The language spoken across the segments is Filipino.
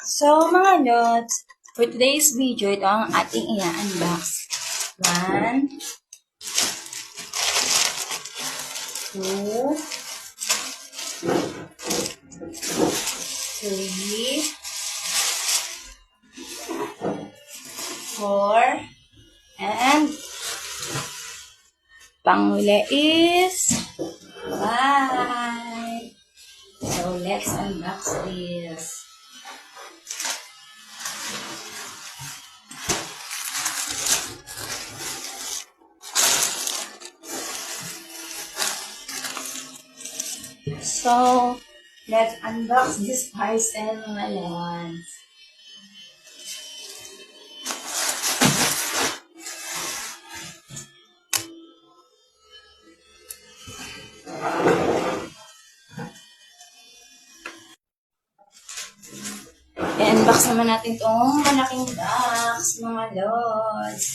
So, mga lods, for today's video, ito ang ating i-unbox. 1, 2, 3, 4, and panghuli is 5. So, let's unbox this. So, let's unbox this parcel, mga lods. I-unbox naman natin itong malaking box, mga lods.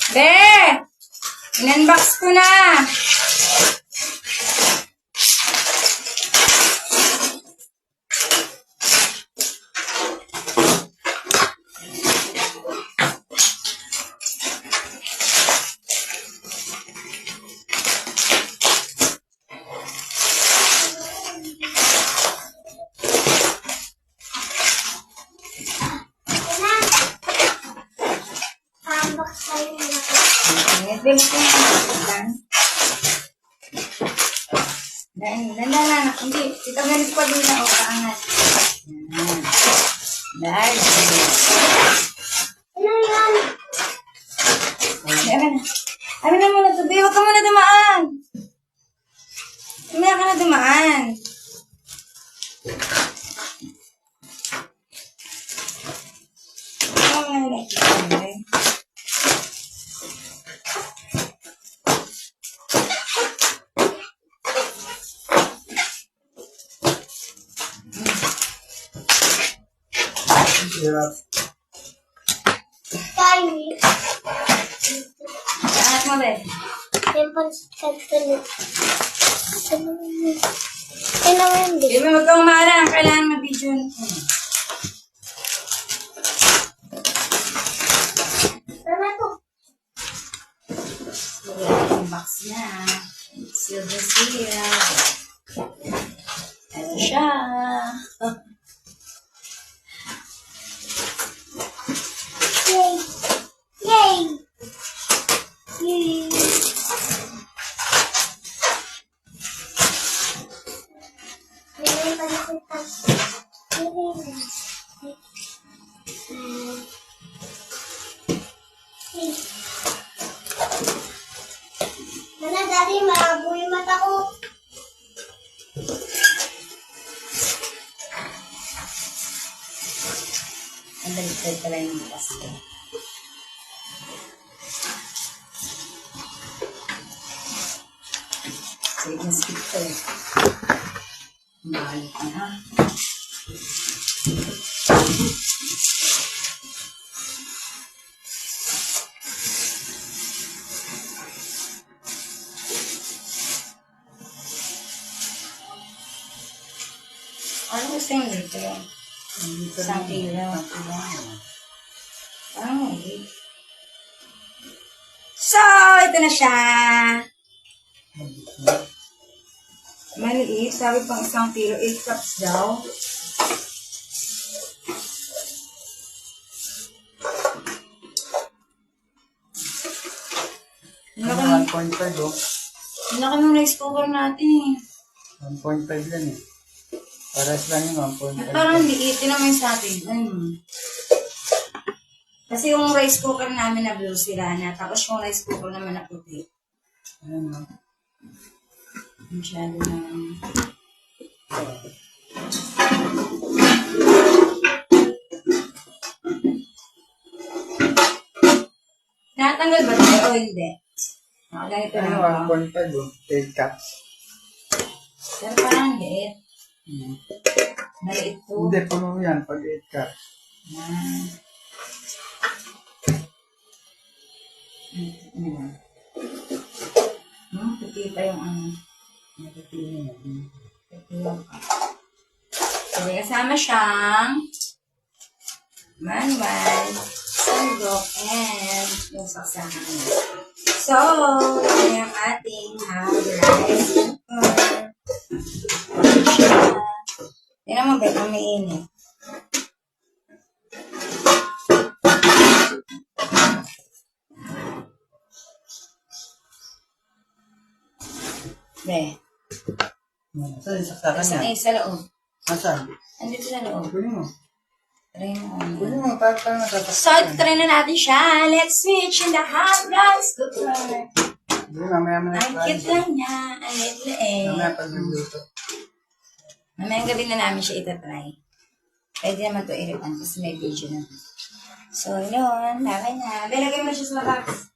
Be! In-unbox ko na! Hindi mo kung lang. Dandan. Hindi. Ito ganit pa din na o kaangat. Yan. Dahil. Ano na muna ito? Huwag ka muna dumaan. Tumaya ka na dumaan. Tiny. Angat mo, be. Yung pansit-kantulit. Ay naman Hindi din. mo magkang umarang. Kailangan mag-video na. Ano to? So, yung box niya. Silver seal. Ano siya? Yay! Yay! Yay! May pansit-kantulit. Mana, Daddy, malabo yung mata ko. Ang baliktad pala yung box ko. Sige, na-skip ko eh. Balik na. Ano gusto yung dito? Isang kilo. Okay. So, ito na siya. Maliit. Sabi pang 1 kilo, 8 cups daw. Ang laki ng- 1.5 oh. ang laki ng rice cooker natin eh. 1.5 lang eh. Paras lang yung At 1.5. parang liit. Yun naman sa atin. Kasi yung rice cooker namin na blue sila na. Tapos yung rice cooker naman na puti. Ayan oh. Masyado na. Natanggal ba tayo o hindi? Nakaganito Ano, lang ba? 1.5 oh. 8 cups. Pero parang liit. Hmm. Maliit po. Hindi, puno yan pag 8 cups. Yan. Puti pa yung ano. Nakapili na. Puti yung so, may kasama siyang manual, sandok, and yung saksakan. So, ito yung ating rice cooker. Tingnan mo ba kung may init? Be, Saan yung saksakan sa niya? sa loob. Nasaan? Andito sa loob. Kunin mo. Try mo. Kunin mo, parang So, nasasaksakan. try na natin siya. Let's switch in the hot rice cooker. Hindi, mamaya mo na Ang cute lang niya. Ang liit. Mamaya pag nagluto. Mamayang gabi na namin siya itatry. Pwede naman ito i-repan kasi may video na. So, yun. Bye na. Belagay mo siya sa box.